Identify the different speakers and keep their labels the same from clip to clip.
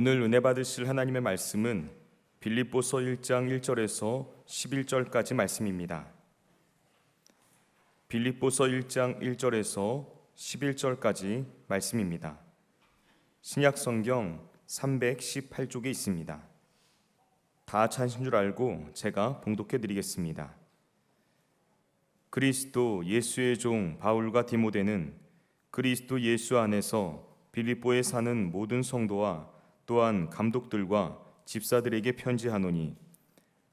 Speaker 1: 오늘 은혜 받으실 하나님의 말씀은 빌립보서 1장 1절에서 11절까지 말씀입니다. 빌립보서 1장 1절에서 11절까지 말씀입니다. 신약성경 318쪽에 있습니다. 다 찾으신 줄 알고 제가 봉독해 드리겠습니다. 그리스도 예수의 종 바울과 디모데는 그리스도 예수 안에서 빌립보에 사는 모든 성도와 또한 감독들과 집사들에게 편지하노니,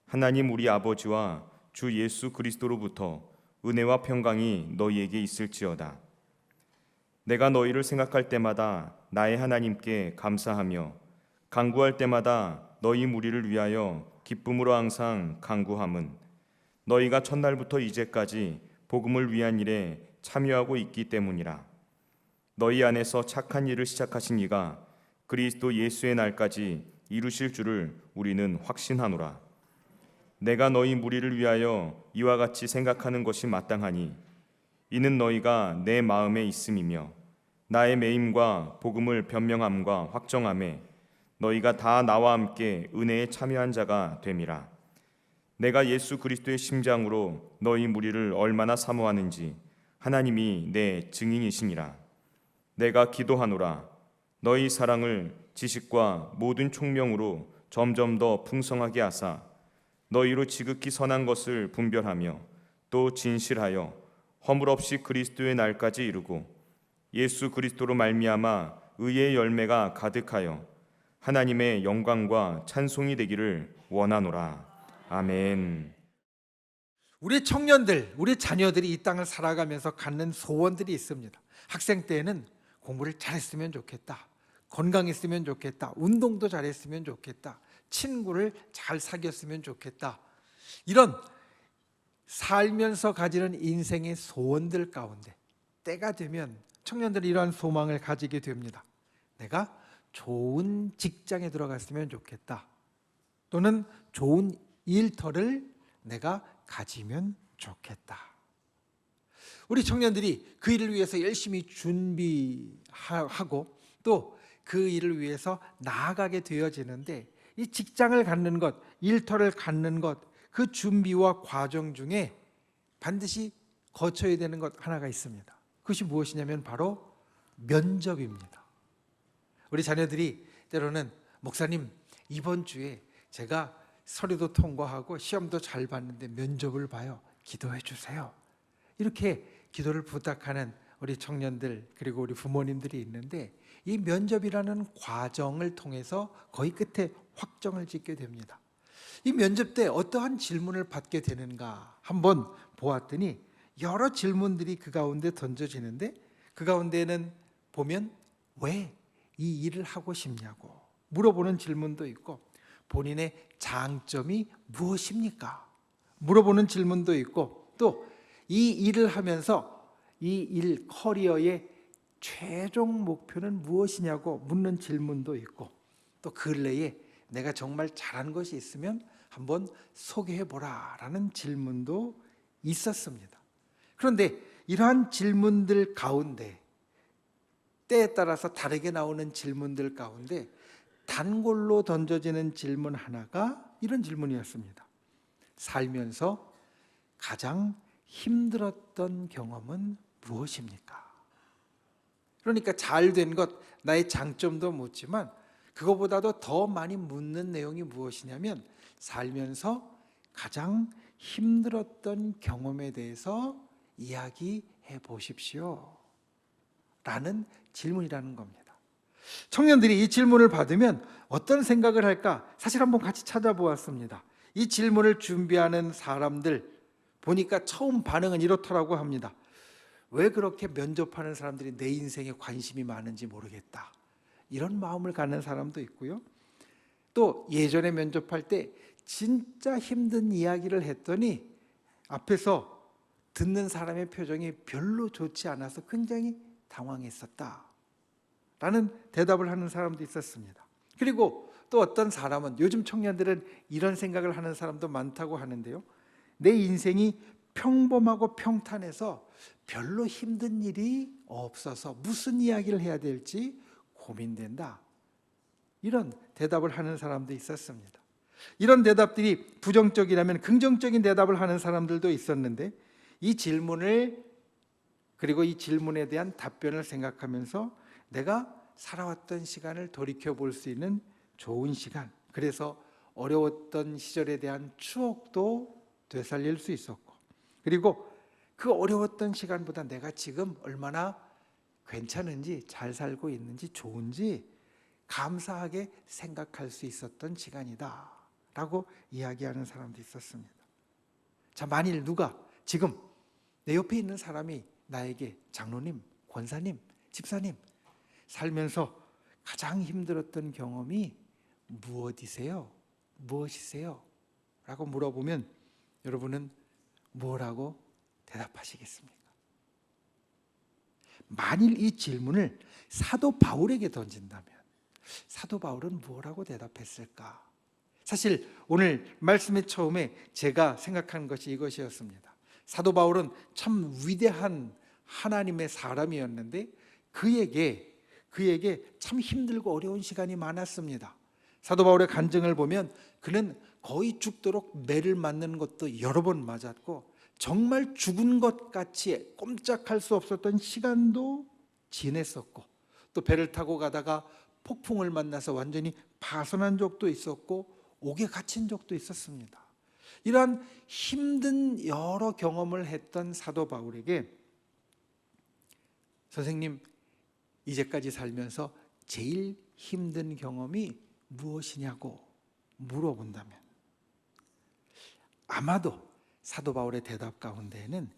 Speaker 1: 하나님 우리 아버지와 주 예수 그리스도로부터 은혜와 평강이 너희에게 있을지어다. 내가 너희를 생각할 때마다 나의 하나님께 감사하며 간구할 때마다 너희 무리를 위하여 기쁨으로 항상 간구함은 너희가 첫날부터 이제까지 복음을 위한 일에 참여하고 있기 때문이라. 너희 안에서 착한 일을 시작하신 이가 그리스도 예수의 날까지 이루실 줄을 우리는 확신하노라. 내가 너희 무리를 위하여 이와 같이 생각하는 것이 마땅하니 이는 너희가 내 마음에 있음이며 나의 매임과 복음을 변명함과 확정함에 너희가 다 나와 함께 은혜에 참여한 자가 됨이라. 내가 예수 그리스도의 심장으로 너희 무리를 얼마나 사모하는지 하나님이 내 증인이시니라. 내가 기도하노라. 너희 사랑을 지식과 모든 총명으로 점점 더 풍성하게 하사 너희로 지극히 선한 것을 분별하며 또 진실하여 허물 없이 그리스도의 날까지 이루고 예수 그리스도로 말미암아 의의 열매가 가득하여 하나님의 영광과 찬송이 되기를 원하노라. 아멘.
Speaker 2: 우리 청년들, 우리 자녀들이 이 땅을 살아가면서 갖는 소원들이 있습니다. 학생 때에는 공부를 잘했으면 좋겠다, 건강했으면 좋겠다, 운동도 잘했으면 좋겠다, 친구를 잘 사귀었으면 좋겠다. 이런 살면서 가지는 인생의 소원들 가운데 때가 되면 청년들이 이러한 소망을 가지게 됩니다. 내가 좋은 직장에 들어갔으면 좋겠다, 또는 좋은 일터를 내가 가지면 좋겠다. 우리 청년들이 그 일을 위해서 열심히 준비하고 또 그 일을 위해서 나아가게 되어지는데, 이 직장을 갖는 것, 일터를 갖는 것, 그 준비와 과정 중에 반드시 거쳐야 되는 것 하나가 있습니다. 그것이 무엇이냐면 바로 면접입니다. 우리 자녀들이 때로는 목사님, 이번 주에 제가 서류도 통과하고 시험도 잘 봤는데 면접을 봐요, 기도해 주세요, 이렇게 기도를 부탁하는 우리 청년들 그리고 우리 부모님들이 있는데, 이 면접이라는 과정을 통해서 거의 끝에 확정을 짓게 됩니다. 이 면접 때 어떠한 질문을 받게 되는가 한번 보았더니 여러 질문들이 그 가운데 던져지는데, 그 가운데는 보면 왜 이 일을 하고 싶냐고 물어보는 질문도 있고, 본인의 장점이 무엇입니까 물어보는 질문도 있고, 또 이 일을 하면서 이 일 커리어의 최종 목표는 무엇이냐고 묻는 질문도 있고, 또 근래에 내가 정말 잘한 것이 있으면 한번 소개해보라 라는 질문도 있었습니다. 그런데 이러한 질문들 가운데, 때에 따라서 다르게 나오는 질문들 가운데 단골로 던져지는 질문 하나가 이런 질문이었습니다. 살면서 가장 힘들었던 경험은 무엇입니까? 그러니까 잘된 것, 나의 장점도 묻지만 그거보다도 더 많이 묻는 내용이 무엇이냐면, 살면서 가장 힘들었던 경험에 대해서 이야기해 보십시오 라는 질문이라는 겁니다. 청년들이 이 질문을 받으면 어떤 생각을 할까? 사실 한번 같이 찾아보았습니다. 이 질문을 준비하는 사람들 보니까 처음 반응은 이렇더라고 합니다. 왜 그렇게 면접하는 사람들이 내 인생에 관심이 많은지 모르겠다, 이런 마음을 갖는 사람도 있고요. 또 예전에 면접할 때 진짜 힘든 이야기를 했더니 앞에서 듣는 사람의 표정이 별로 좋지 않아서 굉장히 당황했었다 라는 대답을 하는 사람도 있었습니다. 그리고 또 어떤 사람은, 요즘 청년들은 이런 생각을 하는 사람도 많다고 하는데요, 내 인생이 평범하고 평탄해서 별로 힘든 일이 없어서 무슨 이야기를 해야 될지 고민된다, 이런 대답을 하는 사람도 있었습니다. 이런 대답들이 부정적이라면 긍정적인 대답을 하는 사람들도 있었는데, 이 질문을, 그리고 이 질문에 대한 답변을 생각하면서 내가 살아왔던 시간을 돌이켜 볼 수 있는 좋은 시간, 그래서 어려웠던 시절에 대한 추억도 되살릴 수 있었고, 그리고 그 어려웠던 시간보다 내가 지금 얼마나 괜찮은지, 잘 살고 있는지, 좋은지 감사하게 생각할 수 있었던 시간이다 라고 이야기하는 사람도 있었습니다. 자, 만일 누가 지금 내 옆에 있는 사람이 나에게 장로님, 권사님, 집사님, 살면서 가장 힘들었던 경험이 무엇이세요? 무엇이세요? 라고 물어보면 여러분은 뭐라고 대답하시겠습니까? 만일 이 질문을 사도 바울에게 던진다면 사도 바울은 뭐라고 대답했을까? 사실 오늘 말씀의 처음에 제가 생각한 것이 이것이었습니다. 사도 바울은 참 위대한 하나님의 사람이었는데 그에게 참 힘들고 어려운 시간이 많았습니다. 사도 바울의 간증을 보면 그는 거의 죽도록 매를 맞는 것도 여러 번 맞았고, 정말 죽은 것 같이 꼼짝할 수 없었던 시간도 지냈었고, 또 배를 타고 가다가 폭풍을 만나서 완전히 파손한 적도 있었고, 옥에 갇힌 적도 있었습니다. 이러한 힘든 여러 경험을 했던 사도 바울에게 선생님, 이제까지 살면서 제일 힘든 경험이 무엇이냐고 물어본다면 아마도 사도 바울의 대답 가운데에는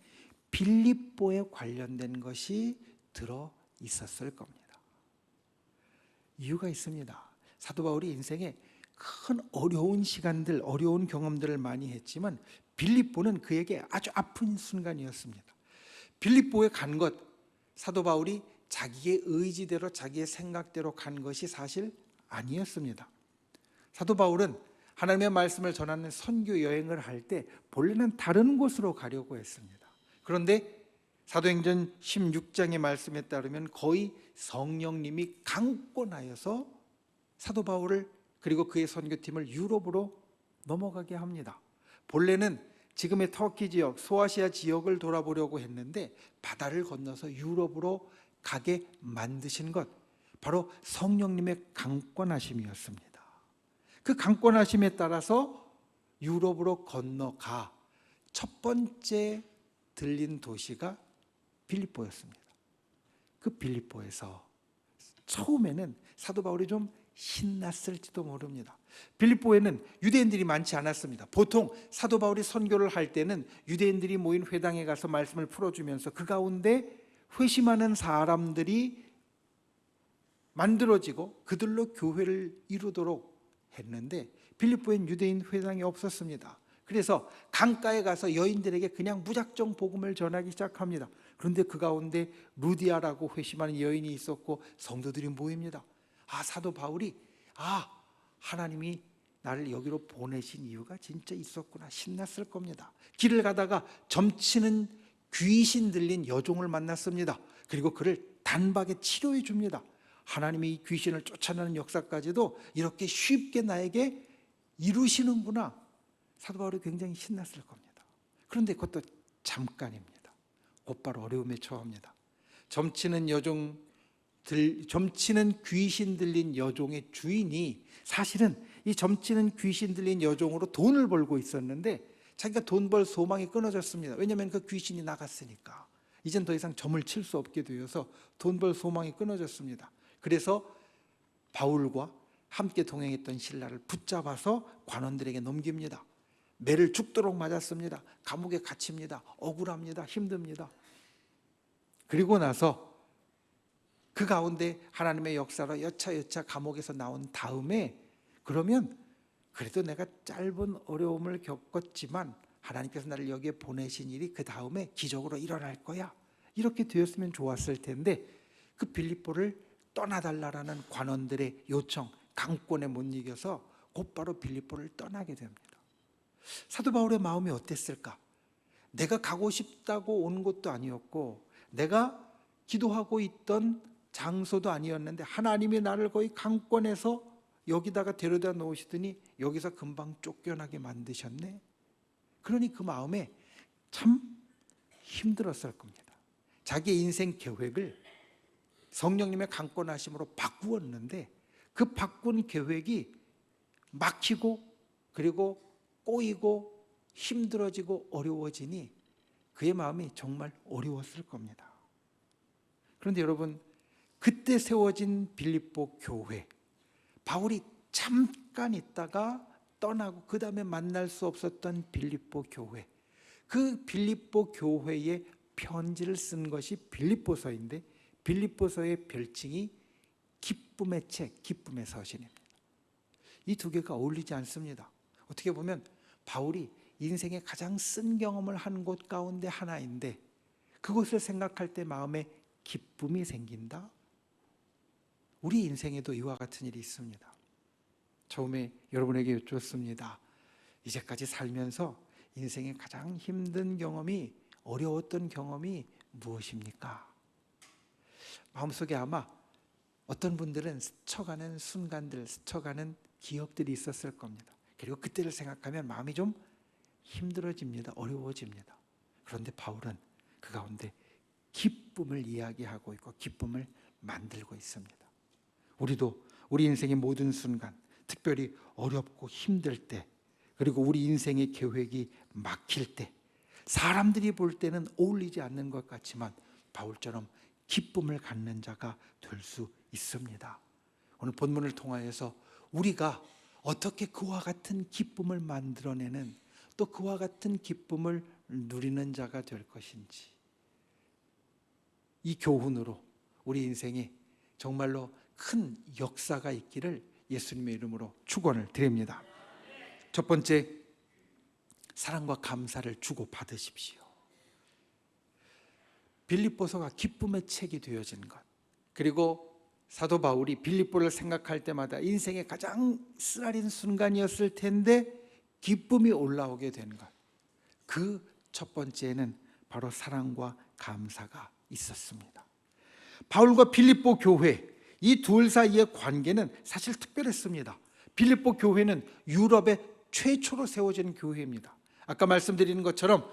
Speaker 2: 빌립보에 관련된 것이 들어 있었을 겁니다. 이유가 있습니다. 사도 바울이 인생에 큰 어려운 시간들, 어려운 경험들을 많이 했지만 빌립보는 그에게 아주 아픈 순간이었습니다. 빌립보에 간 것, 사도 바울이 자기의 의지대로 자기의 생각대로 간 것이 사실 아니었습니다. 사도 바울은 하나님의 말씀을 전하는 선교 여행을 할 때 본래는 다른 곳으로 가려고 했습니다. 그런데 사도행전 16장의 말씀에 따르면 거의 성령님이 강권하여서 사도 바울을 그리고 그의 선교팀을 유럽으로 넘어가게 합니다. 본래는 지금의 터키 지역, 소아시아 지역을 돌아보려고 했는데 바다를 건너서 유럽으로 가게 만드신 것, 바로 성령님의 강권하심이었습니다. 그 강권하심에 따라서 유럽으로 건너가 첫 번째 들린 도시가 빌립보였습니다. 그 빌립보에서 처음에는 사도 바울이 좀 신났을지도 모릅니다. 빌립보에는 유대인들이 많지 않았습니다. 보통 사도 바울이 선교를 할 때는 유대인들이 모인 회당에 가서 말씀을 풀어주면서 그 가운데 회심하는 사람들이 만들어지고 그들로 교회를 이루도록 했는데 빌립보엔 유대인 회당이 없었습니다. 그래서 강가에 가서 여인들에게 그냥 무작정 복음을 전하기 시작합니다. 그런데 그 가운데 루디아라고 회심하는 여인이 있었고 성도들이 모입니다. 사도 바울이 하나님이 나를 여기로 보내신 이유가 진짜 있었구나, 신났을 겁니다. 길을 가다가 점치는 귀신 들린 여종을 만났습니다. 그리고 그를 단박에 치료해 줍니다. 하나님이 이 귀신을 쫓아내는 역사까지도 이렇게 쉽게 나에게 이루시는구나. 사도 바울이 굉장히 신났을 겁니다. 그런데 그것도 잠깐입니다. 곧바로 어려움에 처합니다. 점치는 귀신 들린 여종의 주인이 사실은 이 점치는 귀신 들린 여종으로 돈을 벌고 있었는데 자기가 돈 벌 소망이 끊어졌습니다. 왜냐하면 그 귀신이 나갔으니까 이젠 더 이상 점을 칠 수 없게 되어서 돈 벌 소망이 끊어졌습니다. 그래서 바울과 함께 동행했던 신라를 붙잡아서 관원들에게 넘깁니다. 매를 죽도록 맞았습니다. 감옥에 갇힙니다. 억울합니다. 힘듭니다. 그리고 나서 그 가운데 하나님의 역사로 여차여차 감옥에서 나온 다음에 그러면 그래도 내가 짧은 어려움을 겪었지만 하나님께서 나를 여기에 보내신 일이 그 다음에 기적으로 일어날 거야. 이렇게 되었으면 좋았을 텐데 그 빌립보를 떠나달라는 관원들의 요청, 강권에 못 이겨서 곧바로 빌립보를 떠나게 됩니다. 사도 바울의 마음이 어땠을까? 내가 가고 싶다고 온 것도 아니었고 내가 기도하고 있던 장소도 아니었는데 하나님이 나를 거의 강권에서 여기다가 데려다 놓으시더니 여기서 금방 쫓겨나게 만드셨네. 그러니 그 마음에 참 힘들었을 겁니다. 자기 인생 계획을 성령님의 강권하심으로 바꾸었는데 그 바꾼 계획이 막히고 그리고 꼬이고 힘들어지고 어려워지니 그의 마음이 정말 어려웠을 겁니다. 그런데 여러분, 그때 세워진 빌립보 교회, 바울이 잠깐 있다가 떠나고 그 다음에 만날 수 없었던 빌립보 교회, 그 빌립보 교회에 편지를 쓴 것이 빌립보서인데 빌립보서의 별칭이 기쁨의 책, 기쁨의 서신입니다. 이 두 개가 어울리지 않습니다. 어떻게 보면 바울이 인생에 가장 쓴 경험을 한 곳 가운데 하나인데 그것을 생각할 때 마음에 기쁨이 생긴다. 우리 인생에도 이와 같은 일이 있습니다. 처음에 여러분에게 여쭙습니다. 이제까지 살면서 인생의 가장 힘든 경험이, 어려웠던 경험이 무엇입니까? 마음속에 아마 어떤 분들은 스쳐가는 순간들, 스쳐가는 기억들이 있었을 겁니다. 그리고 그때를 생각하면 마음이 좀 힘들어집니다. 어려워집니다. 그런데 바울은 그 가운데 기쁨을 이야기하고 있고 기쁨을 만들고 있습니다. 우리도 우리 인생의 모든 순간, 특별히 어렵고 힘들 때, 그리고 우리 인생의 계획이 막힐 때, 사람들이 볼 때는 어울리지 않는 것 같지만 바울처럼 기쁨을 갖는 자가 될 수 있습니다. 오늘 본문을 통하여서 우리가 어떻게 그와 같은 기쁨을 만들어내는, 또 그와 같은 기쁨을 누리는 자가 될 것인지, 이 교훈으로 우리 인생에 정말로 큰 역사가 있기를 예수님의 이름으로 축원을 드립니다. 첫 번째, 사랑과 감사를 주고 받으십시오. 빌립보서가 기쁨의 책이 되어진 것, 그리고 사도 바울이 빌립보를 생각할 때마다 인생의 가장 쓰라린 순간이었을 텐데 기쁨이 올라오게 된 것, 그 첫 번째는 바로 사랑과 감사가 있었습니다. 바울과 빌립보 교회, 이 둘 사이의 관계는 사실 특별했습니다. 빌립보 교회는 유럽에 최초로 세워진 교회입니다. 아까 말씀드리는 것처럼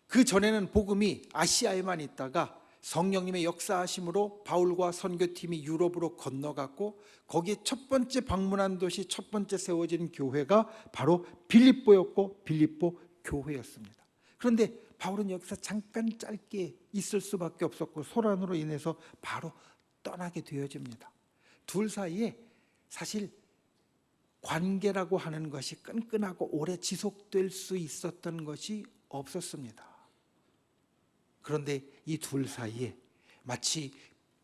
Speaker 2: 그 전에는 복음이 아시아에만 있다가 성령님의 역사하심으로 바울과 선교팀이 유럽으로 건너갔고 거기에 첫 번째 방문한 도시, 첫 번째 세워진 교회가 바로 빌립보였고 빌립보 교회였습니다. 그런데 바울은 여기서 잠깐 짧게 있을 수밖에 없었고 소란으로 인해서 바로 떠나게 되어집니다. 둘 사이에 사실 관계라고 하는 것이 끈끈하고 오래 지속될 수 있었던 것이 없었습니다. 그런데 이 둘 사이에 마치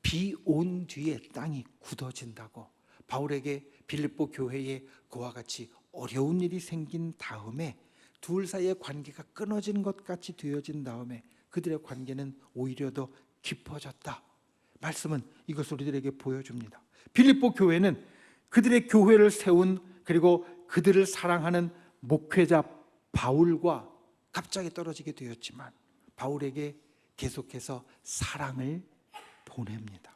Speaker 2: 비 온 뒤에 땅이 굳어진다고 바울에게 빌립보 교회에 그와 같이 어려운 일이 생긴 다음에 둘 사이의 관계가 끊어진 것 같이 되어진 다음에 그들의 관계는 오히려 더 깊어졌다. 말씀은 이것을 우리들에게 보여줍니다. 빌립보 교회는 그들의 교회를 세운, 그리고 그들을 사랑하는 목회자 바울과 갑자기 떨어지게 되었지만 바울에게 계속해서 사랑을 보냅니다.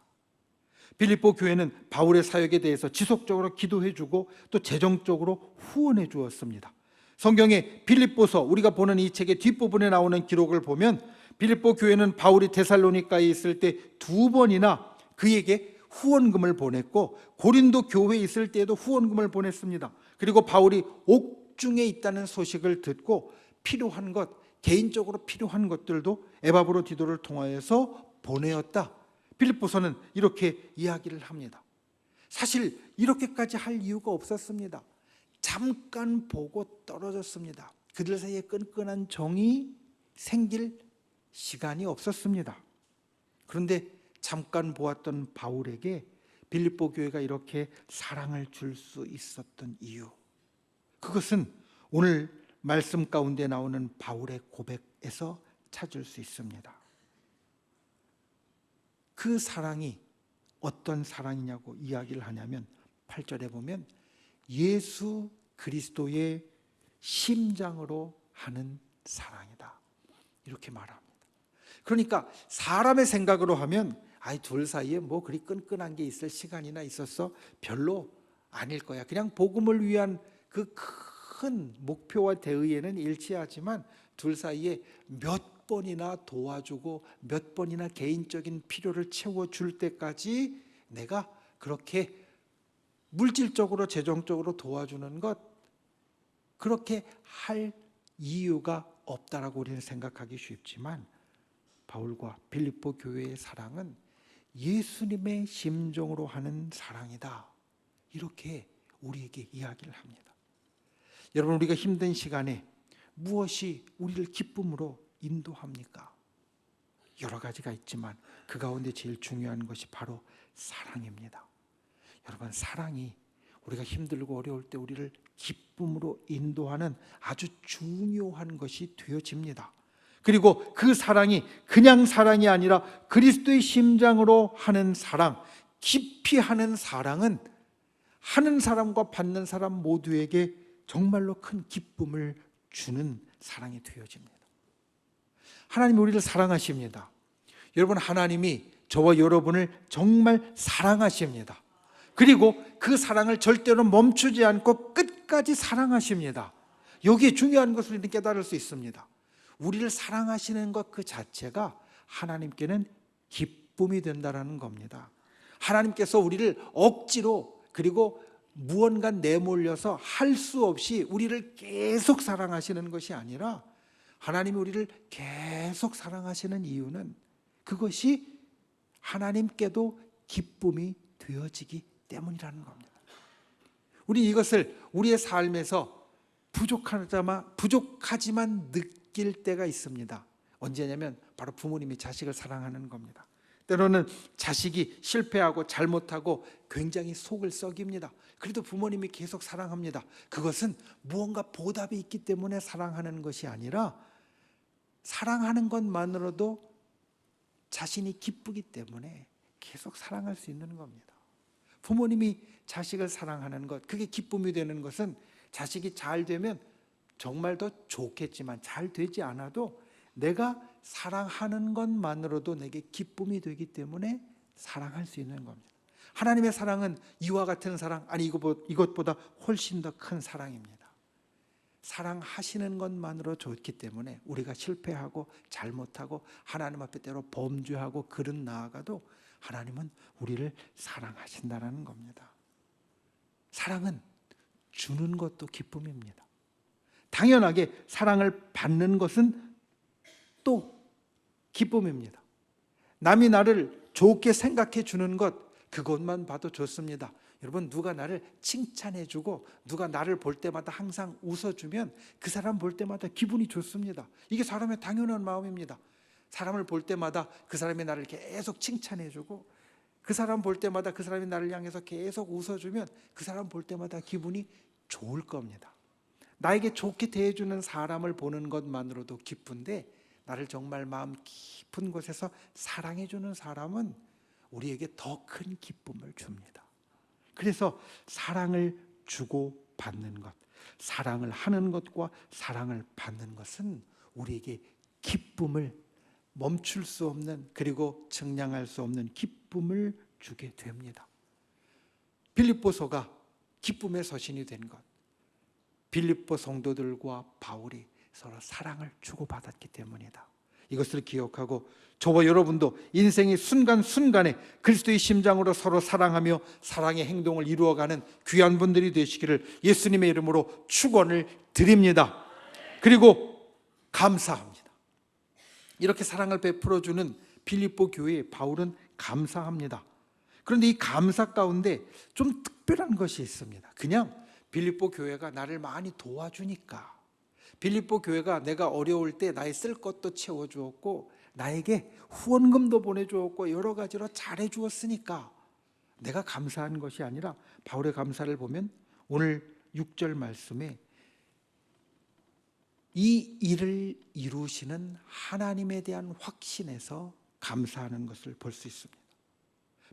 Speaker 2: 빌립보 교회는 바울의 사역에 대해서 지속적으로 기도해주고 또 재정적으로 후원해 주었습니다. 성경의 빌립보서, 우리가 보는 이 책의 뒷부분에 나오는 기록을 보면 빌립보 교회는 바울이 데살로니가에 있을 때 2번이나 그에게 후원금을 보냈고 고린도 교회에 있을 때에도 후원금을 보냈습니다. 그리고 바울이 옥중에 있다는 소식을 듣고 필요한 것, 개인적으로 필요한 것들도 에바브로디도를 통하여서 보내었다. 빌립보서는 이렇게 이야기를 합니다. 사실 이렇게까지 할 이유가 없었습니다. 잠깐 보고 떨어졌습니다. 그들 사이에 끈끈한 정이 생길 시간이 없었습니다. 그런데 잠깐 보았던 바울에게 빌립보 교회가 이렇게 사랑을 줄 수 있었던 이유, 그것은 오늘 말씀 가운데 나오는 바울의 고백에서 찾을 수 있습니다. 그 사랑이 어떤 사랑이냐고 이야기를 하냐면 8절에 보면 예수 그리스도의 심장으로 하는 사랑이다, 이렇게 말합니다. 그러니까 사람의 생각으로 하면 둘 사이에 뭐 그리 끈끈한 게 있을 시간이나 있었어? 별로 아닐 거야. 그냥 복음을 위한 그 큰 목표와 대의에는 일치하지만 둘 사이에 몇 번이나 도와주고 몇 번이나 개인적인 필요를 채워줄 때까지 내가 그렇게 물질적으로 재정적으로 도와주는 것, 그렇게 할 이유가 없다라고 우리는 생각하기 쉽지만 바울과 빌립보 교회의 사랑은 예수님의 심정으로 하는 사랑이다, 이렇게 우리에게 이야기를 합니다. 여러분, 우리가 힘든 시간에 무엇이 우리를 기쁨으로 인도합니까? 여러 가지가 있지만 그 가운데 제일 중요한 것이 바로 사랑입니다. 여러분, 사랑이 우리가 힘들고 어려울 때 우리를 기쁨으로 인도하는 아주 중요한 것이 되어집니다. 그리고 그 사랑이 그냥 사랑이 아니라 그리스도의 심장으로 하는 사랑, 깊이 하는 사랑은 하는 사람과 받는 사람 모두에게 정말로 큰 기쁨을 주는 사랑이 되어집니다. 하나님이 우리를 사랑하십니다. 여러분, 하나님이 저와 여러분을 정말 사랑하십니다. 그리고 그 사랑을 절대로 멈추지 않고 끝까지 사랑하십니다. 여기에 중요한 것을 우리는 깨달을 수 있습니다. 우리를 사랑하시는 것 그 자체가 하나님께는 기쁨이 된다는 겁니다. 하나님께서 우리를 억지로 그리고 무언가 내몰려서 할 수 없이 우리를 계속 사랑하시는 것이 아니라 하나님이 우리를 계속 사랑하시는 이유는 그것이 하나님께도 기쁨이 되어지기 때문이라는 겁니다. 우리 이것을 우리의 삶에서 부족하지만 느낄 때가 있습니다. 언제냐면 바로 부모님이 자식을 사랑하는 겁니다. 때로는 자식이 실패하고 잘못하고 굉장히 속을 썩입니다. 그래도 부모님이 계속 사랑합니다. 그것은 무언가 보답이 있기 때문에 사랑하는 것이 아니라 사랑하는 것만으로도 자신이 기쁘기 때문에 계속 사랑할 수 있는 겁니다. 부모님이 자식을 사랑하는 것, 그게 기쁨이 되는 것은 자식이 잘 되면 정말 더 좋겠지만 잘 되지 않아도 내가 사랑하는 것만으로도 내게 기쁨이 되기 때문에 사랑할 수 있는 겁니다. 하나님의 사랑은 이와 같은 사랑, 아니 이것보다 훨씬 더 큰 사랑입니다. 사랑하시는 것만으로 좋기 때문에 우리가 실패하고 잘못하고 하나님 앞에 때로 범죄하고 그릇 나아가도 하나님은 우리를 사랑하신다는 겁니다. 사랑은 주는 것도 기쁨입니다. 당연하게 사랑을 받는 것은 또 기쁨입니다. 남이 나를 좋게 생각해 주는 것, 그것만 봐도 좋습니다. 여러분, 누가 나를 칭찬해 주고 누가 나를 볼 때마다 항상 웃어주면 그 사람 볼 때마다 기분이 좋습니다. 이게 사람의 당연한 마음입니다. 사람을 볼 때마다 그 사람이 나를 계속 칭찬해 주고 그 사람 볼 때마다 그 사람이 나를 향해서 계속 웃어주면 그 사람 볼 때마다 기분이 좋을 겁니다. 나에게 좋게 대해주는 사람을 보는 것만으로도 기쁜데 나를 정말 마음 깊은 곳에서 사랑해주는 사람은 우리에게 더 큰 기쁨을 줍니다. 그래서 사랑을 주고 받는 것, 사랑을 하는 것과 사랑을 받는 것은 우리에게 기쁨을 멈출 수 없는, 그리고 측량할 수 없는 기쁨을 주게 됩니다. 빌립보서가 기쁨의 서신이 된 것, 빌립보 성도들과 바울이 서로 사랑을 주고받았기 때문이다. 이것을 기억하고 저와 여러분도 인생의 순간순간에 그리스도의 심장으로 서로 사랑하며 사랑의 행동을 이루어가는 귀한 분들이 되시기를 예수님의 이름으로 축원을 드립니다. 그리고 감사합니다. 이렇게 사랑을 베풀어주는 빌립보 교회에 바울은 감사합니다. 그런데 이 감사 가운데 좀 특별한 것이 있습니다. 그냥 빌립보 교회가 나를 많이 도와주니까, 빌립보 교회가 내가 어려울 때 나의 쓸 것도 채워주었고 나에게 후원금도 보내주었고 여러 가지로 잘해주었으니까 내가 감사한 것이 아니라, 바울의 감사를 보면 오늘 6절 말씀에 이 일을 이루시는 하나님에 대한 확신에서 감사하는 것을 볼 수 있습니다.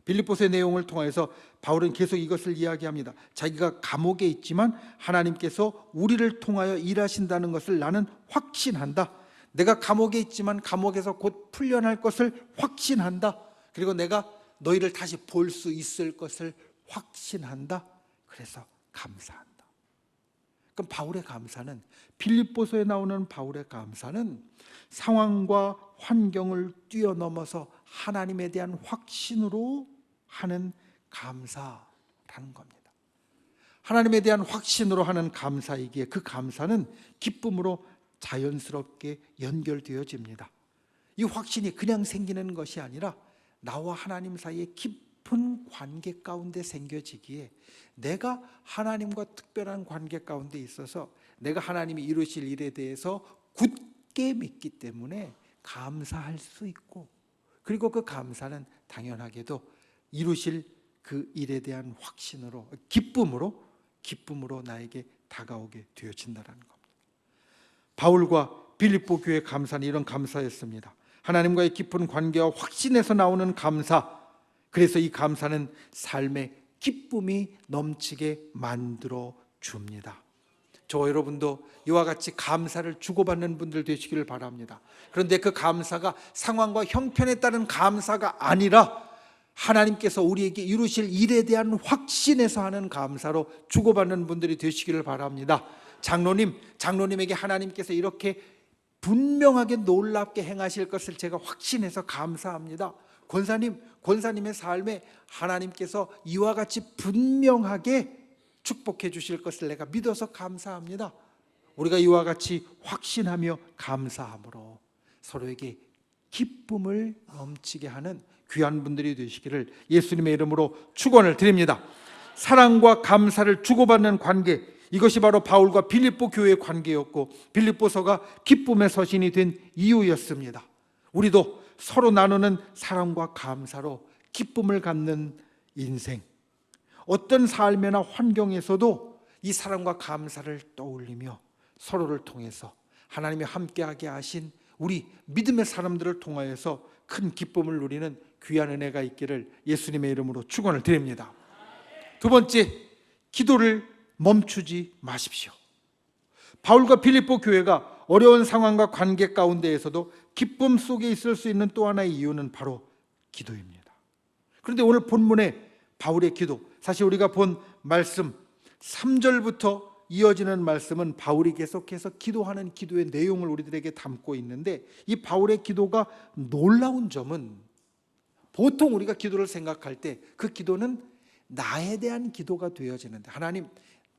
Speaker 2: 빌립보서의 내용을 통해서 바울은 계속 이것을 이야기합니다. 자기가 감옥에 있지만 하나님께서 우리를 통하여 일하신다는 것을 나는 확신한다. 내가 감옥에 있지만 감옥에서 곧 풀려날 것을 확신한다. 그리고 내가 너희를 다시 볼 수 있을 것을 확신한다. 그래서 감사한다. 그럼 바울의 감사는, 빌립보서에 나오는 바울의 감사는 상황과 환경을 뛰어넘어서 하나님에 대한 확신으로 하는 감사라는 겁니다. 하나님에 대한 확신으로 하는 감사이기에 그 감사는 기쁨으로 자연스럽게 연결되어집니다. 이 확신이 그냥 생기는 것이 아니라 나와 하나님 사이에 깊은 관계 가운데 생겨지기에, 내가 하나님과 특별한 관계 가운데 있어서 내가 하나님이 이루실 일에 대해서 굳게 믿기 때문에 감사할 수 있고, 그리고 그 감사는 당연하게도 이루실 그 일에 대한 확신으로, 기쁨으로 나에게 다가오게 되어진다는 겁니다. 바울과 빌립보 교회의 감사는 이런 감사였습니다. 하나님과의 깊은 관계와 확신에서 나오는 감사. 그래서 이 감사는 삶의 기쁨이 넘치게 만들어 줍니다. 저와 여러분도 이와 같이 감사를 주고받는 분들 되시기를 바랍니다. 그런데 그 감사가 상황과 형편에 따른 감사가 아니라 하나님께서 우리에게 이루실 일에 대한 확신에서 하는 감사로 주고받는 분들이 되시기를 바랍니다. 장로님에게 하나님께서 이렇게 분명하게 놀랍게 행하실 것을 제가 확신해서 감사합니다. 권사님의 삶에 하나님께서 이와 같이 분명하게 축복해 주실 것을 내가 믿어서 감사합니다. 우리가 이와 같이 확신하며 감사함으로 서로에게 기쁨을 넘치게 하는 귀한 분들이 되시기를 예수님의 이름으로 축원을 드립니다. 사랑과 감사를 주고받는 관계, 이것이 바로 바울과 빌립보 교회의 관계였고 빌립보서가 기쁨의 서신이 된 이유였습니다. 우리도 서로 나누는 사랑과 감사로 기쁨을 갖는 인생, 어떤 삶이나 환경에서도 이 사랑과 감사를 떠올리며 서로를 통해서 하나님이 함께하게 하신 우리 믿음의 사람들을 통하여서 큰 기쁨을 누리는 귀한 은혜가 있기를 예수님의 이름으로 축원을 드립니다. 두 번째, 기도를 멈추지 마십시오. 바울과 빌립보 교회가 어려운 상황과 관계 가운데에서도 기쁨 속에 있을 수 있는 또 하나의 이유는 바로 기도입니다. 그런데 오늘 본문의 바울의 기도, 사실 우리가 본 말씀 3절부터 이어지는 말씀은 바울이 계속해서 기도하는 기도의 내용을 우리들에게 담고 있는데, 이 바울의 기도가 놀라운 점은 보통 우리가 기도를 생각할 때 그 기도는 나에 대한 기도가 되어지는데, 하나님,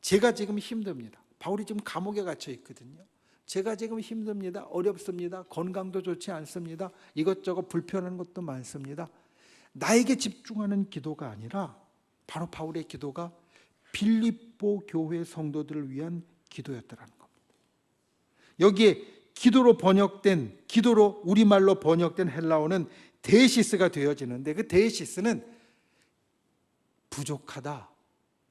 Speaker 2: 제가 지금 힘듭니다. 바울이 지금 감옥에 갇혀 있거든요. 제가 지금 힘듭니다. 어렵습니다. 건강도 좋지 않습니다. 이것저것 불편한 것도 많습니다. 나에게 집중하는 기도가 아니라 바로 바울의 기도가 빌립보 교회 성도들을 위한 기도였다는 겁니다. 여기에 기도로 우리말로 번역된 헬라어는 데시스가 되어지는데, 그 데시스는 부족하다,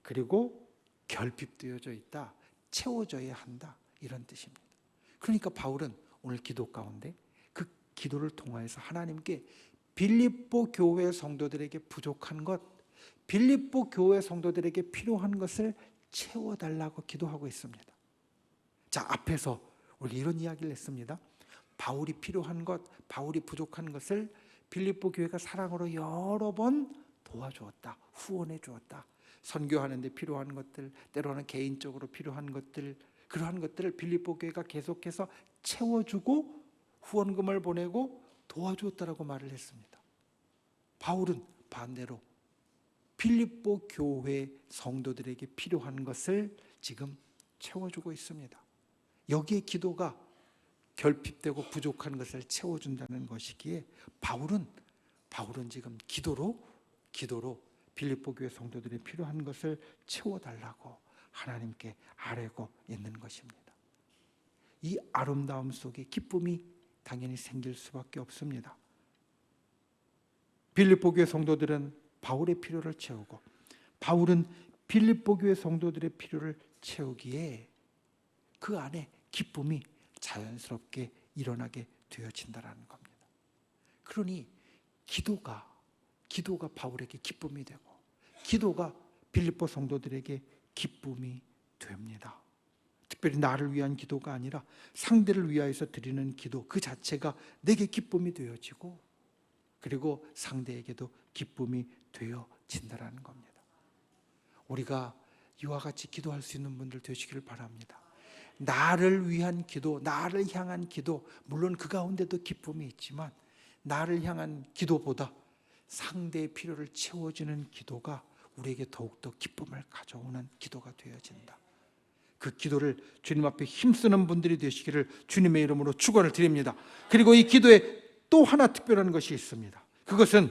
Speaker 2: 그리고 결핍되어져 있다, 채워져야 한다, 이런 뜻입니다. 그러니까 바울은 오늘 기도 가운데 그 기도를 통하여서 하나님께 빌립보 교회 성도들에게 부족한 것, 빌립보 교회 성도들에게 필요한 것을 채워달라고 기도하고 있습니다. 자, 앞에서 우리 이런 이야기를 했습니다. 바울이 필요한 것, 바울이 부족한 것을 빌립보 교회가 사랑으로 여러 번 도와주었다, 후원해 주었다. 선교하는 데 필요한 것들, 때로는 개인적으로 필요한 것들, 그러한 것들을 빌립보 교회가 계속해서 채워주고 후원금을 보내고 도와주었다라고 말을 했습니다. 바울은 반대로 빌립보 교회 성도들에게 필요한 것을 지금 채워주고 있습니다. 여기에 기도가 결핍되고 부족한 것을 채워준다는 것이기에 바울은 지금 기도로 빌립보 교회 성도들이 필요한 것을 채워달라고 하나님께 아뢰고 있는 것입니다. 이 아름다움 속에 기쁨이 당연히 생길 수밖에 없습니다. 빌립보 교회 성도들은 바울의 필요를 채우고 바울은 빌립보 교회 성도들의 필요를 채우기에 그 안에 기쁨이 자연스럽게 일어나게 되어진다는 겁니다. 그러니 기도가 바울에게 기쁨이 되고 기도가 빌립보 성도들에게 기쁨이 됩니다. 특별히 나를 위한 기도가 아니라 상대를 위하여서 드리는 기도 그 자체가 내게 기쁨이 되어지고 그리고 상대에게도 기쁨이 되어진다는 겁니다. 우리가 이와 같이 기도할 수 있는 분들 되시기를 바랍니다. 나를 위한 기도, 나를 향한 기도, 물론 그 가운데도 기쁨이 있지만 나를 향한 기도보다 상대의 필요를 채워주는 기도가 우리에게 더욱더 기쁨을 가져오는 기도가 되어진다. 그 기도를 주님 앞에 힘쓰는 분들이 되시기를 주님의 이름으로 축원을 드립니다. 그리고 이 기도에 또 하나 특별한 것이 있습니다. 그것은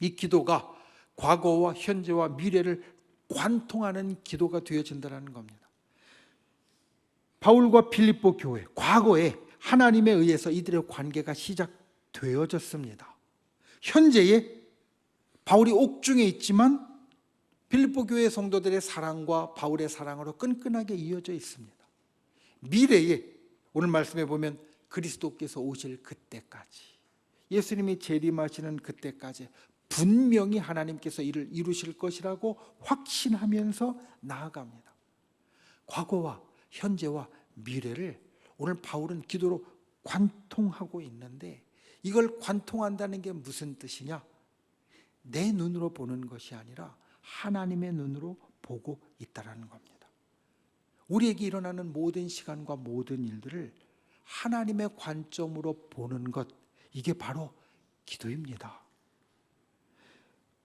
Speaker 2: 이 기도가 과거와 현재와 미래를 관통하는 기도가 되어진다는 겁니다. 바울과 빌립보 교회, 과거에 하나님에 의해서 이들의 관계가 시작되어졌습니다. 현재에 바울이 옥중에 있지만 빌립보 교회 성도들의 사랑과 바울의 사랑으로 끈끈하게 이어져 있습니다. 미래에 오늘 말씀에 보면 그리스도께서 오실 그때까지, 예수님이 재림하시는 그때까지 분명히 하나님께서 이를 이루실 것이라고 확신하면서 나아갑니다. 과거와 현재와 미래를 오늘 바울은 기도로 관통하고 있는데, 이걸 관통한다는 게 무슨 뜻이냐? 내 눈으로 보는 것이 아니라 하나님의 눈으로 보고 있다는 겁니다. 우리에게 일어나는 모든 시간과 모든 일들을 하나님의 관점으로 보는 것, 이게 바로 기도입니다.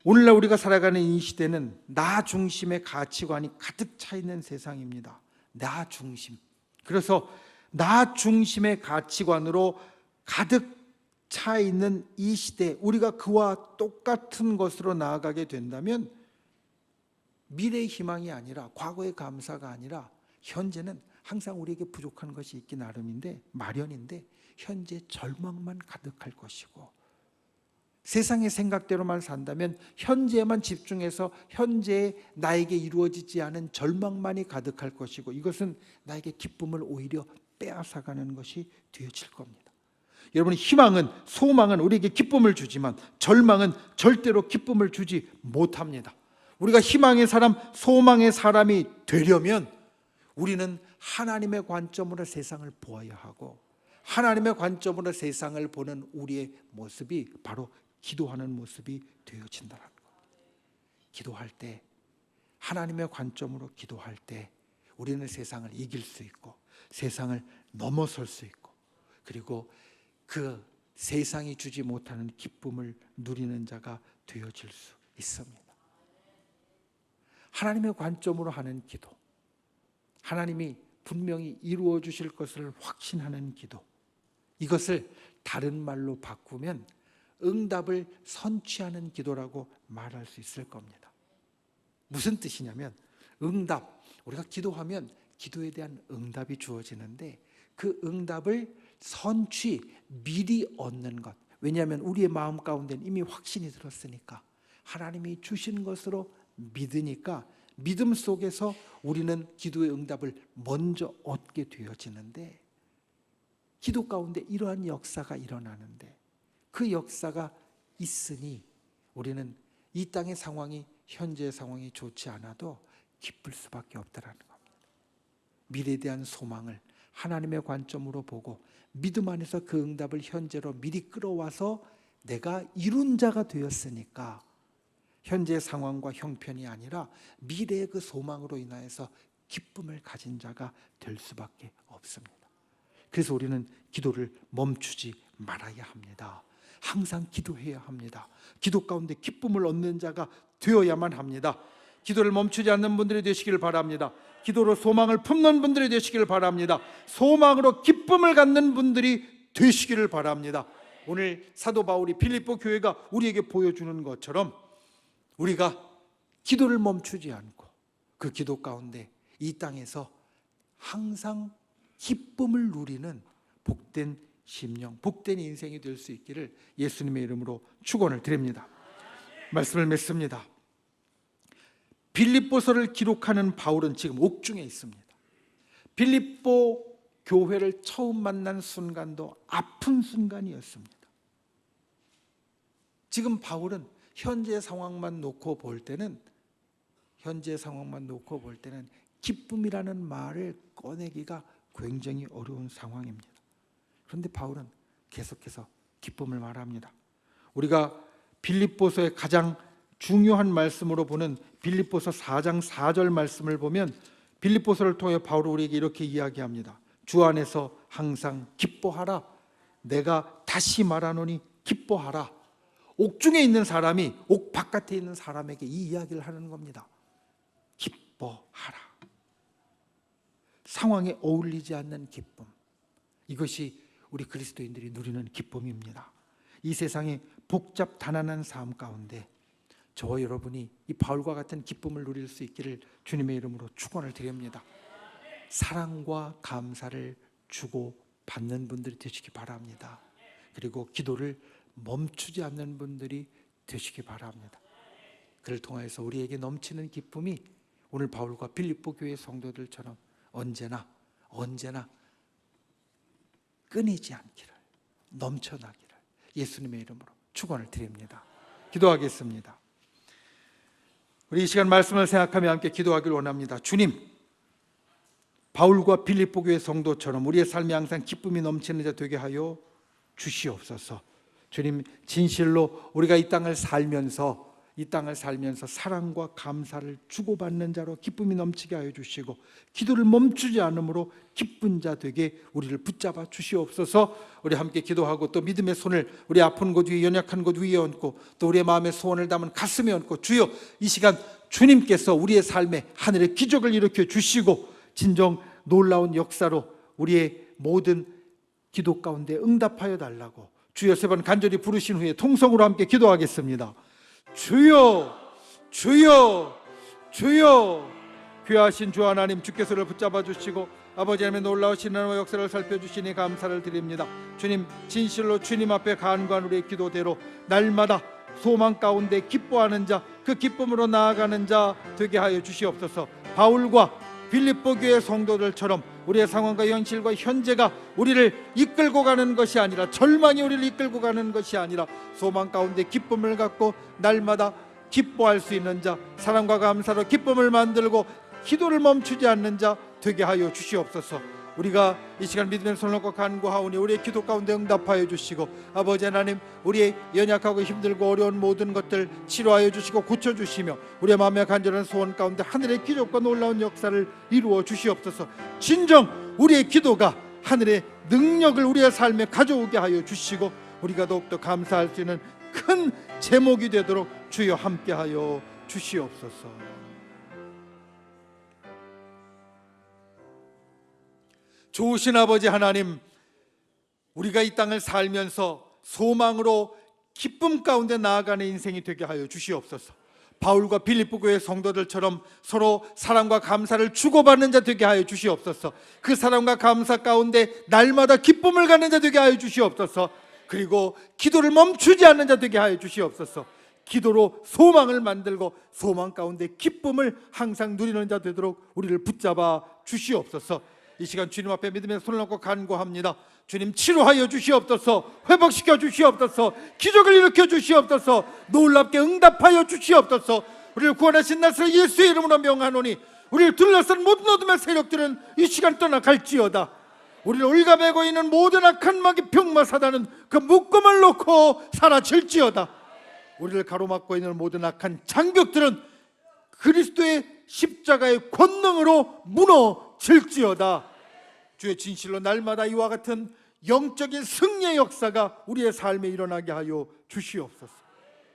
Speaker 2: 오늘날 우리가 살아가는 이 시대는 나 중심의 가치관이 가득 차 있는 세상입니다. 나 중심. 그래서 나 중심의 가치관으로 가득 차 있는 이 시대, 우리가 그와 똑같은 것으로 나아가게 된다면 미래의 희망이 아니라, 과거의 감사가 아니라 현재는 항상 우리에게 부족한 것이 있기 나름인데, 마련인데 현재 절망만 가득할 것이고, 세상의 생각대로만 산다면 현재에만 집중해서 현재에 나에게 이루어지지 않은 절망만이 가득할 것이고, 이것은 나에게 기쁨을 오히려 빼앗아가는 것이 되어질 겁니다. 여러분, 희망은, 소망은 우리에게 기쁨을 주지만 절망은 절대로 기쁨을 주지 못합니다. 우리가 희망의 사람, 소망의 사람이 되려면 우리는 하나님의 관점으로 세상을 보아야 하고, 하나님의 관점으로 세상을 보는 우리의 모습이 바로 기도하는 모습이 되어진다는 겁니다. 기도할 때, 하나님의 관점으로 기도할 때 우리는 세상을 이길 수 있고 세상을 넘어설 수 있고, 그리고 그 세상이 주지 못하는 기쁨을 누리는 자가 되어질 수 있습니다. 하나님의 관점으로 하는 기도, 하나님이 분명히 이루어 주실 것을 확신하는 기도, 이것을 다른 말로 바꾸면 응답을 선취하는 기도라고 말할 수 있을 겁니다. 무슨 뜻이냐면, 응답, 우리가 기도하면 기도에 대한 응답이 주어지는데 그 응답을 선취, 미리 얻는 것. 왜냐하면 우리의 마음 가운데는 이미 확신이 들었으니까, 하나님이 주신 것으로 믿으니까 믿음 속에서 우리는 기도의 응답을 먼저 얻게 되어지는데, 기도 가운데 이러한 역사가 일어나는데, 그 역사가 있으니 우리는 이 땅의 상황이, 현재의 상황이 좋지 않아도 기쁠 수밖에 없다라는 겁니다. 미래에 대한 소망을 하나님의 관점으로 보고 믿음 안에서 그 응답을 현재로 미리 끌어와서 내가 이룬 자가 되었으니까 현재의 상황과 형편이 아니라 미래의 그 소망으로 인하여서 기쁨을 가진 자가 될 수밖에 없습니다. 그래서 우리는 기도를 멈추지 말아야 합니다. 항상 기도해야 합니다. 기도 가운데 기쁨을 얻는 자가 되어야만 합니다. 기도를 멈추지 않는 분들이 되시길 바랍니다. 기도로 소망을 품는 분들이 되시길 바랍니다. 소망으로 기쁨을 갖는 분들이 되시기를 바랍니다. 오늘 사도 바울이 빌립보 교회가 우리에게 보여주는 것처럼 우리가 기도를 멈추지 않고 그 기도 가운데 이 땅에서 항상 기쁨을 누리는 복된 심령, 복된 인생이 될 수 있기를 예수님의 이름으로 축원을 드립니다. 말씀을 맺습니다. 빌립보서를 기록하는 바울은 지금 옥중에 있습니다. 빌립보 교회를 처음 만난 순간도 아픈 순간이었습니다. 지금 바울은 현재 상황만 놓고 볼 때는 기쁨이라는 말을 꺼내기가 굉장히 어려운 상황입니다. 그런데 바울은 계속해서 기쁨을 말합니다. 우리가 빌립보서의 가장 중요한 말씀으로 보는 빌립보서 4장 4절 말씀을 보면 빌립보서를 통해 바울이 우리에게 이렇게 이야기합니다. 주 안에서 항상 기뻐하라. 내가 다시 말하노니 기뻐하라. 옥중에 있는 사람이 옥 바깥에 있는 사람에게 이 이야기를 하는 겁니다. 기뻐하라. 상황에 어울리지 않는 기쁨. 이것이 우리 그리스도인들이 누리는 기쁨입니다. 이 세상의 복잡 단안한 삶 가운데 저와 여러분이 이 바울과 같은 기쁨을 누릴 수 있기를 주님의 이름으로 축원을 드립니다. 사랑과 감사를 주고 받는 분들이 되시기 바랍니다. 그리고 기도를 멈추지 않는 분들이 되시기 바랍니다. 그를 통해서 우리에게 넘치는 기쁨이 오늘 바울과 빌립보 교회 성도들처럼 언제나 끊이지 않기를, 넘쳐나기를 예수님의 이름으로 축원을 드립니다. 기도하겠습니다. 우리 이 시간 말씀을 생각하며 함께 기도하기를 원합니다. 주님, 바울과 빌립보 교회 성도처럼 우리의 삶이 항상 기쁨이 넘치는 자 되게 하여 주시옵소서. 주님, 진실로 우리가 이 땅을 살면서 사랑과 감사를 주고받는 자로 기쁨이 넘치게 하여 주시고 기도를 멈추지 않으므로 기쁜 자 되게 우리를 붙잡아 주시옵소서. 우리 함께 기도하고 또 믿음의 손을 우리 아픈 곳 위에, 연약한 곳 위에 얹고 또 우리의 마음의 소원을 담은 가슴에 얹고, 주여, 이 시간 주님께서 우리의 삶에 하늘의 기적을 일으켜 주시고 진정 놀라운 역사로 우리의 모든 기도 가운데 응답하여 달라고 주여 세 번 간절히 부르신 후에 통성으로 함께 기도하겠습니다. 주여, 주여, 주여. 귀하신 주 하나님, 주께서를 붙잡아 주시고 아버지 하나님의 놀라우신 하나님의 역사를 살펴주시니 감사를 드립니다. 주님, 진실로 주님 앞에 간구한 우리의 기도대로 날마다 소망 가운데 기뻐하는 자, 그 기쁨으로 나아가는 자 되게 하여 주시옵소서. 바울과 빌립보 교회 성도들처럼 우리의 상황과 현실과 현재가 우리를 이끌고 가는 것이 아니라, 절망이 우리를 이끌고 가는 것이 아니라 소망 가운데 기쁨을 갖고 날마다 기뻐할 수 있는 자, 사랑과 감사로 기쁨을 만들고 기도를 멈추지 않는 자 되게 하여 주시옵소서. 우리가 이 시간 믿음의 손을 놓고 간구하오니 우리의 기도 가운데 응답하여 주시고 아버지 하나님, 우리의 연약하고 힘들고 어려운 모든 것들 치료하여 주시고 고쳐주시며 우리의 마음의 간절한 소원 가운데 하늘의 기적과 놀라운 역사를 이루어 주시옵소서. 진정 우리의 기도가 하늘의 능력을 우리의 삶에 가져오게 하여 주시고 우리가 더욱더 감사할 수 있는 큰 제목이 되도록 주여 함께하여 주시옵소서. 좋으신 아버지 하나님, 우리가 이 땅을 살면서 소망으로 기쁨 가운데 나아가는 인생이 되게 하여 주시옵소서. 바울과 빌립보 교회 성도들처럼 서로 사랑과 감사를 주고받는 자 되게 하여 주시옵소서. 그 사랑과 감사 가운데 날마다 기쁨을 갖는 자 되게 하여 주시옵소서. 그리고 기도를 멈추지 않는 자 되게 하여 주시옵소서. 기도로 소망을 만들고 소망 가운데 기쁨을 항상 누리는 자 되도록 우리를 붙잡아 주시옵소서. 이 시간 주님 앞에 믿음의 손을 놓고 간구합니다. 주님, 치료하여 주시옵소서. 회복시켜 주시옵소서. 기적을 일으켜 주시옵소서. 놀랍게 응답하여 주시옵소서. 우리를 구원하신 나사렛 예수의 이름으로 명하노니 우리를 둘러싼 모든 어둠의 세력들은 이 시간 떠나갈지어다. 우리를 올가매고 있는 모든 악한 마귀 병마 사단은 그 묶음을 놓고 사라질지어다. 우리를 가로막고 있는 모든 악한 장벽들은 그리스도의 십자가의 권능으로 무너질지어다. 주의 진실로 날마다 이와 같은 영적인 승리의 역사가 우리의 삶에 일어나게 하여 주시옵소서.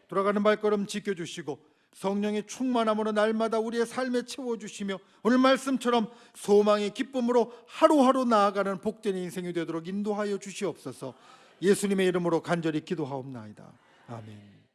Speaker 2: 돌아가는 발걸음 지켜주시고 성령의 충만함으로 날마다 우리의 삶에 채워주시며 오늘 말씀처럼 소망의 기쁨으로 하루하루 나아가는 복된 인생이 되도록 인도하여 주시옵소서. 예수님의 이름으로 간절히 기도하옵나이다. 아멘.